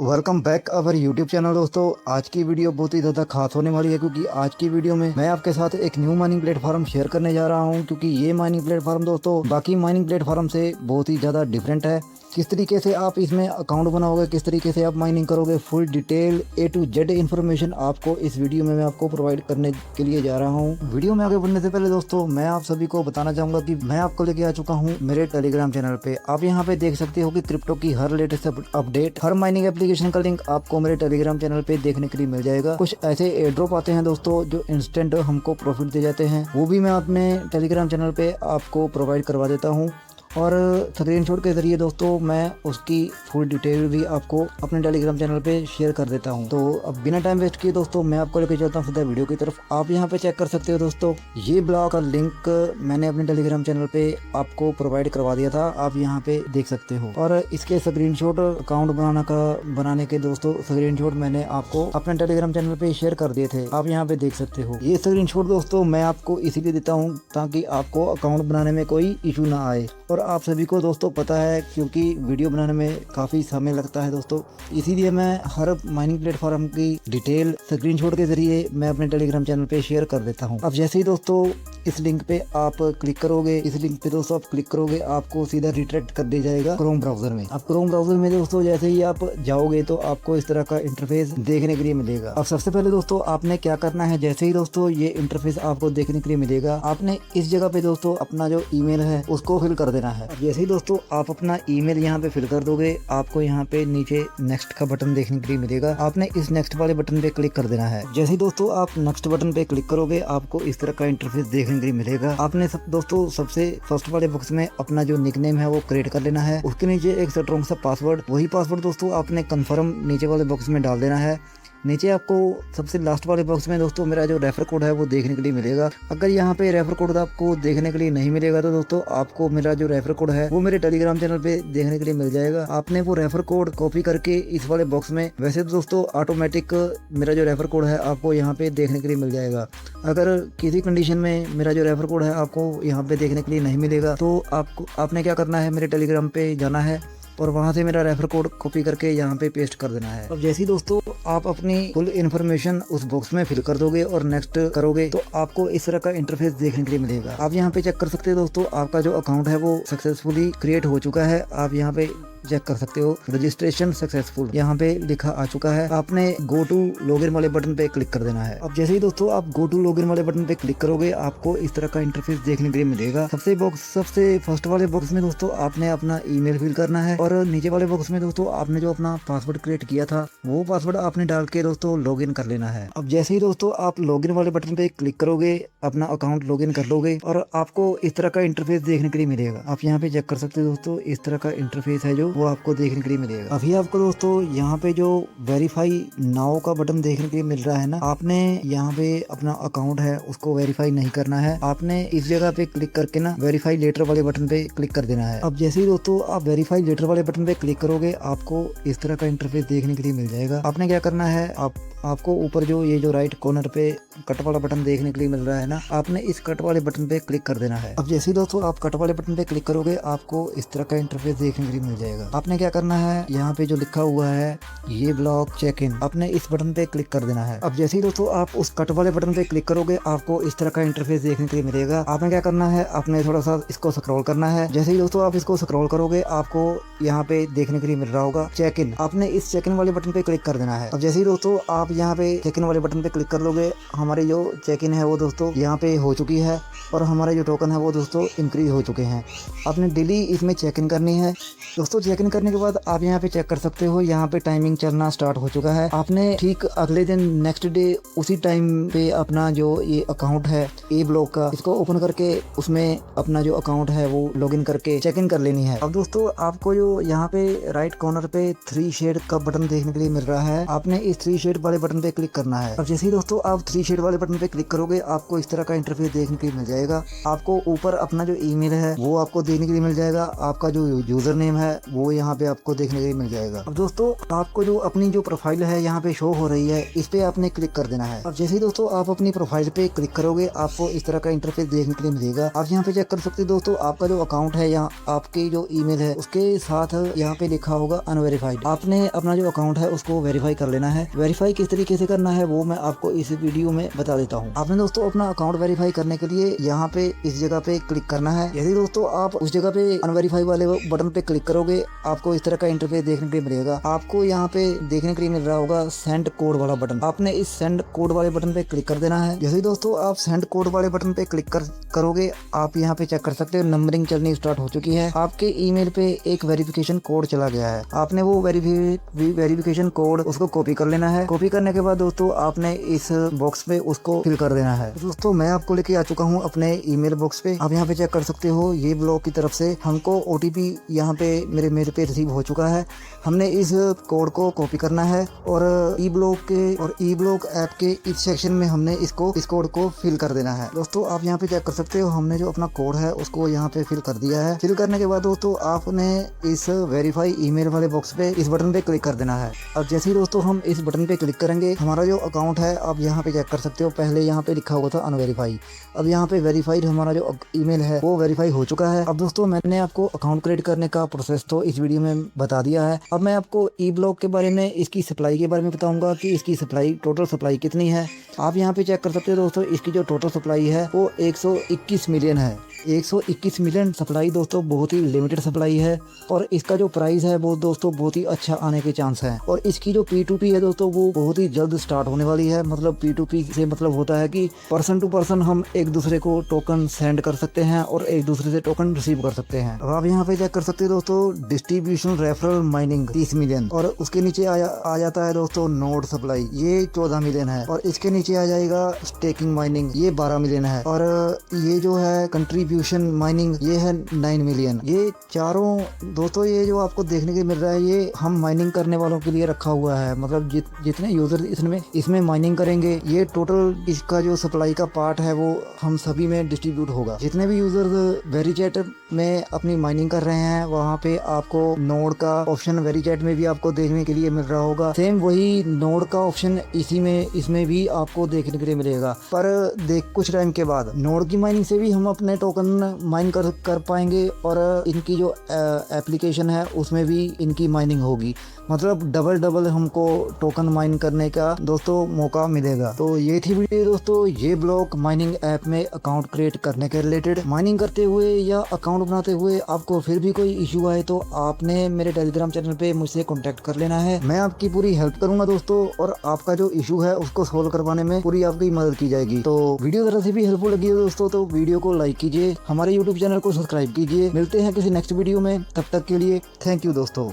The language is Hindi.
Welcome back our YouTube channel. दोस्तों आज की वीडियो बहुत ही ज़्यादा खास होने वाली है क्योंकि आज की वीडियो में मैं आपके साथ एक न्यू माइनिंग प्लेटफॉर्म शेयर करने जा रहा हूं क्योंकि ये माइनिंग प्लेटफॉर्म दोस्तों बाकी माइनिंग प्लेटफॉर्म से बहुत ही ज़्यादा डिफरेंट है। किस तरीके से आप इसमें अकाउंट बनाओगे, किस तरीके से आप माइनिंग करोगे, full detail A to Z information आपको इस वीडियो में मैं आपको प्रोवाइड करने के लिए जा रहा हूं। वीडियो में आगे बढ़ने से पहले दोस्तों मैं आप सभी को बताना चाहूंगा कि मैं आपको लेके आ चुका हूं मेरे टेलीग्राम चैनल पे। आप यहां पे देख सकते हो कि क्रिप्टो की हर लेटेस्ट अपडेट, हर माइनिंग एप्लीकेशन का लिंक आपको मेरे टेलीग्राम चैनल पे देखने के लिए मिल जाएगा। कुछ ऐसे एयर ड्रॉप आते हैं दोस्तों जो इंस्टेंट हमको प्रॉफिट दे जाते हैं, वो भी मैं अपने टेलीग्राम चैनल पे आपको प्रोवाइड करवा देता हूँ और स्क्रीनशॉट के ज़रिए दोस्तों मैं उसकी फुल डिटेल भी आपको अपने टेलीग्राम चैनल पे शेयर कर देता हूं। तो अब बिना टाइम वेस्ट किए दोस्तों मैं आपको लेके चलता हूं सीधा वीडियो की तरफ। आप यहां पे चेक कर सकते हो दोस्तों, ये ब्लॉग का लिंक मैंने अपने टेलीग्राम चैनल पे आपको प्रोवाइड करवा दिया था, आप यहाँ पे देख सकते हो। और इसके स्क्रीनशॉट अकाउंट बनाने के दोस्तों स्क्रीनशॉट मैंने आपको अपने टेलीग्राम चैनल पे शेयर कर दिए थे, आप यहाँ पे देख सकते हो। ये स्क्रीनशॉट दोस्तों मैं आपको इसीलिए देता हूँ ताकि आपको अकाउंट बनाने में कोई इशू ना आए। और आप सभी को दोस्तों पता है क्योंकि वीडियो बनाने में काफ़ी समय लगता है दोस्तों, इसीलिए मैं हर माइनिंग प्लेटफॉर्म की डिटेल स्क्रीनशॉट के जरिए मैं अपने टेलीग्राम चैनल पे शेयर कर देता हूं। अब जैसे ही दोस्तों इस लिंक पे आप क्लिक करोगे, इस लिंक पे दोस्तों आप क्लिक करोगे आपको सीधा रिडायरेक्ट कर दिया जाएगा क्रोम ब्राउजर में। अब क्रोम ब्राउजर में दोस्तों जैसे ही आप जाओगे तो आपको इस तरह का इंटरफेस देखने के लिए मिलेगा। अब सबसे पहले दोस्तों आपने क्या करना है, जैसे ही दोस्तों ये इंटरफेस आपको देखने के लिए मिलेगा, आपने इस जगह पे दोस्तों अपना जो ईमेल है उसको फिल कर देना है। जैसे ही दोस्तों आप अपना ईमेल यहाँ पे फिल कर दोगे, आपको यहाँ पे नीचे नेक्स्ट का बटन देखने के लिए मिलेगा, आपने इस नेक्स्ट वाले बटन पे क्लिक कर देना है। जैसे ही दोस्तों आप नेक्स्ट बटन पे क्लिक करोगे आपको इस तरह का इंटरफेस देखने के लिए मिलेगा। आपने दोस्तों सबसे फर्स्ट वाले बॉक्स में अपना जो निकनेम है वो क्रिएट कर लेना है, उसके नीचे एक स्ट्रॉन्ग सा पासवर्ड, वही पासवर्ड दोस्तों आपने कंफर्म नीचे वाले बॉक्स में डाल देना है। नीचे आपको सबसे लास्ट वाले बॉक्स में दोस्तों मेरा जो रेफर कोड है वो देखने के लिए मिलेगा। अगर यहाँ पे रेफर कोड आपको देखने के लिए नहीं मिलेगा तो दोस्तों आपको मेरा जो रेफर कोड है वो मेरे टेलीग्राम चैनल पे देखने के लिए मिल जाएगा। आपने वो रेफर कोड कॉपी करके इस वाले बॉक्स में, वैसे तो दोस्तों ऑटोमेटिक मेरा जो रेफर कोड है आपको यहाँ पे देखने के लिए मिल जाएगा। अगर किसी कंडीशन में मेरा जो रेफर कोड है आपको यहाँ पे देखने के लिए नहीं मिलेगा तो आपने क्या करना है, मेरे टेलीग्राम पे जाना है और वहां से मेरा रेफर कोड कॉपी करके यहाँ पे पेस्ट कर देना है। अब जैसे ही दोस्तों आप अपनी फुल इन्फॉर्मेशन उस बॉक्स में फिल कर दोगे और नेक्स्ट करोगे तो आपको इस तरह का इंटरफेस देखने के लिए मिलेगा। आप यहाँ पे चेक कर सकते हो दोस्तों, आपका जो अकाउंट है वो सक्सेसफुली क्रिएट हो चुका है। आप यहाँ पे चेक कर सकते हो रजिस्ट्रेशन सक्सेसफुल यहाँ पे लिखा आ चुका है। आपने गो टू लॉगिन वाले बटन पे क्लिक कर देना है। अब जैसे ही दोस्तों आप गो टू लॉगिन वाले बटन पे क्लिक करोगे आपको इस तरह का इंटरफेस देखने के लिए मिलेगा। सबसे फर्स्ट वाले बॉक्स में दोस्तों आपने अपना ईमेल फिल करना है और नीचे वाले बॉक्स में दोस्तों आपने जो अपना पासवर्ड क्रिएट किया था वो पासवर्ड आपने डाल के दोस्तों लॉगिन कर लेना है। अब जैसे ही दोस्तों आप लॉगिन वाले बटन पे क्लिक करोगे अपना अकाउंट लॉगिन कर लोगे और आपको इस तरह का इंटरफेस देखने के लिए मिलेगा। आप यहाँ पे चेक कर सकते हो दोस्तों, इस तरह का इंटरफेस है जो वो आपको देखने के लिए मिलेगा। अभी आपको दोस्तों यहाँ पे जो वेरीफाई नाउ का बटन देखने के लिए मिल रहा है ना, आपने यहाँ पे अपना अकाउंट है उसको वेरीफाई नहीं करना है, आपने इस जगह पे क्लिक करके ना वेरीफाई लेटर वाले बटन पे क्लिक कर देना है। अब जैसे ही दोस्तों आप वेरीफाई लेटर वाले बटन पे क्लिक करोगे आपको इस तरह का इंटरफेस देखने के लिए मिल जाएगा। आपने क्या करना है, आपको ऊपर जो राइट कॉर्नर पे कट वाला बटन देखने के लिए मिल रहा है ना, आपने इस कट वाले बटन पे क्लिक कर देना है। अब जैसे ही दोस्तों आप कट वाले बटन पे क्लिक करोगे आपको इस तरह का इंटरफेस देखने के लिए मिल जाएगा। आपने क्या करना है, यहाँ पे जो लिखा हुआ है ये ब्लॉक चेक इन, आपने इस बटन पे क्लिक कर देना है। अब जैसे ही दोस्तों आप उस कट वाले बटन पे क्लिक करोगे आपको इस तरह का इंटरफेस देखने के लिए मिलेगा। आपने क्या करना है, आपने थोड़ा सा इसको स्क्रॉल करना है। जैसे ही दोस्तों आप इसको स्क्रॉल करोगे आपको यहाँ पे देखने के लिए मिल रहा होगा चेक इन, आपने इस चेक इन वाले बटन पे क्लिक कर देना है। अब जैसे ही दोस्तों आप यहाँ पे चेक इन वाले बटन पे क्लिक कर दोगे हमारी जो चेक इन है वो दोस्तों यहाँ पे हो चुकी है और हमारे जो टोकन है वो दोस्तों इंक्रीज हो चुके हैं। आपने डेली इसमें चेक इन करनी है दोस्तों। चेक इन करने के बाद आप यहाँ पे चेक कर सकते हो, यहाँ पे टाइमिंग चलना स्टार्ट हो चुका है। आपने ठीक अगले दिन नेक्स्ट डे उसी टाइम पे अपना जो ये अकाउंट है ए ब्लॉक का, इसको ओपन करके उसमें अपना जो अकाउंट है वो लॉगिन करके चेक इन कर लेनी है। अब दोस्तों आपको जो यहाँ पे राइट कॉर्नर पे 3 शेड का बटन देखने के लिए मिल रहा है, आपने इस 3 शेड वाले बटन पे क्लिक करना है। अब जैसे ही दोस्तों आप 3 शेड वाले बटन पे क्लिक करोगे आपको इस तरह का इंटरफेस देखने के लिए मिल जाएगा। आपको ऊपर अपना जो ईमेल है वो आपको देखने के लिए मिल जाएगा, आपका जो यूजर नेम है वो यहाँ पे आपको देखने के लिए मिल जाएगा। अब दोस्तों आपको जो अपनी जो प्रोफाइल है यहाँ पे शो हो रही है, इस पे आपने क्लिक कर देना है। अब जैसे ही दोस्तों आप अपनी प्रोफाइल पे क्लिक करोगे आपको इस तरह का इंटरफेस देखने के लिए मिलेगा। आप यहाँ पे चेक कर सकते हो दोस्तों, आपका जो अकाउंट है यहाँ आपकी जो ईमेल है उसके साथ यहाँ पे लिखा होगा अनवेरीफाइड। आपने अपना जो अकाउंट है उसको वेरीफाई कर लेना है। वेरीफाई किस तरीके से करना है वो मैं आपको इस वीडियो में बता देता हूँ। आपने दोस्तों अपना अकाउंट वेरीफाई करने के लिए यहाँ पे इस जगह पे क्लिक करना है। यदि दोस्तों आप उस जगह पे अनवेरीफाई वाले बटन पे क्लिक करोगे आपको इस तरह का इंटरफेस देखने के लिए मिलेगा। आपको यहाँ पे देखने के लिए मिल रहा होगा सेंड कोड वाला बटन। आपने इस सेंड कोड वाले बटन पे क्लिक कर देना है। जैसे दोस्तों आप सेंड कोड वाले बटन पे क्लिक करोगे आप यहाँ पे चेक कर सकते हो नंबरिंग चलनी स्टार्ट हो चुकी है। आपके ईमेल पे एक वेरिफिकेशन कोड चला गया है। आपने वो वेरिफिकेशन कोड उसको कॉपी कर लेना है। कॉपी करने के बाद दोस्तों आपने इस बॉक्स पे उसको फिल कर देना है। दोस्तों मैं आपको लेके आ चुका हूँ अपने ईमेल बॉक्स पे। आप यहाँ पे चेक कर सकते हो ये ब्लॉग की तरफ से हमको OTP यहाँ पे मेरे मेल पे रिसीव हो चुका है। हमने इस कोड को कॉपी करना है और ई ब्लॉक ऐप के इस सेक्शन में हमने इस कोड को फिल कर देना है। दोस्तों आप यहाँ पे चेक कर सकते हो हमने जो अपना कोड है उसको यहाँ पे फिल कर दिया है। फिल करने के बाद दोस्तों आपने इस वेरीफाई ईमेल वाले बॉक्स पे इस बटन पे क्लिक कर देना है। अब जैसे ही दोस्तों हम इस बटन पे क्लिक करेंगे हमारा जो अकाउंट है आप यहाँ पे चेक कर सकते हो, पहले यहाँ पे लिखा हुआ था अनवेरीफाई, अब यहाँ पे वेरीफाइड हमारा जो ईमेल है वो वेरीफाई हो चुका है। अब दोस्तों मैंने आपको अकाउंट क्रिएट करने का प्रोसेस तो इस वीडियो में बता दिया है। अब मैं आपको ई ब्लॉक के बारे में, इसकी सप्लाई के बारे में बताऊंगा कि इसकी सप्लाई टोटल सप्लाई कितनी है। आप यहाँ पे चेक कर सकते हो दोस्तों इसकी जो टोटल सप्लाई है वो 121 मिलियन है। 121 मिलियन सप्लाई दोस्तों बहुत ही लिमिटेड सप्लाई है और इसका जो प्राइस है वो दोस्तों बहुत ही अच्छा आने के चांस है। और इसकी जो P2P है दोस्तों वो बहुत ही जल्द स्टार्ट होने वाली है। मतलब P2P से मतलब होता है कि पर्सन टू पर्सन हम एक दूसरे को टोकन सेंड कर सकते हैं और एक दूसरे से टोकन रिसीव कर सकते हैं। अब आप यहाँ पे चेक कर सकते हो दोस्तों डिस्ट्रीब्यूशन रेफरल माइनिंग 30 मिलियन और उसके नीचे आ जाता है दोस्तों नोड सप्लाई ये 14 मिलियन है और इसके नीचे आ जाएगा स्टेकिंग माइनिंग ये 12 मिलियन है और ये जो है कंट्रीब्यूशन माइनिंग ये है 9 मिलियन। ये चारों दोस्तों ये जो आपको देखने के मिल रहा है ये हम माइनिंग करने वालों के लिए रखा हुआ है। मतलब जितने यूजर इसमें माइनिंग करेंगे ये टोटल इसका जो सप्लाई का पार्ट है वो हम सभी में डिस्ट्रीब्यूट होगा। जितने भी यूजर्स वेरीचैट में अपनी माइनिंग कर रहे हैं वहाँ पे आपको नोड का ऑप्शन वेरीचैट में भी आपको देखने के लिए मिल रहा होगा। सेम वही नोड का ऑप्शन इसमें भी आपको देखने के लिए मिलेगा। पर कुछ टाइम के बाद नोड की माइनिंग से भी हम अपने टोकन माइन कर पाएंगे और इनकी जो एप्लीकेशन है उसमें भी इनकी माइनिंग होगी। मतलब डबल हमको टोकन माइन करने का दोस्तों मौका मिलेगा। तो ये थी वीडियो दोस्तों ये ब्लॉक माइनिंग ऐप में अकाउंट क्रिएट करने के रिलेटेड। माइनिंग करते हुए या अकाउंट बनाते हुए आपको फिर भी कोई इशू आए तो आपने मेरे टेलीग्राम चैनल पे मुझसे कॉन्टेक्ट कर लेना है। मैं आपकी पूरी हेल्प करूंगा दोस्तों और आपका जो इशू है उसको सोल्व करवाने में पूरी आपकी मदद की जाएगी। तो वीडियो जरा से भी हेल्पफुल लगी है दोस्तों तो वीडियो को लाइक कीजिए, हमारे यूट्यूब चैनल को सब्सक्राइब कीजिए। मिलते हैं किसी नेक्स्ट वीडियो में, तब तक के लिए थैंक यू दोस्तों।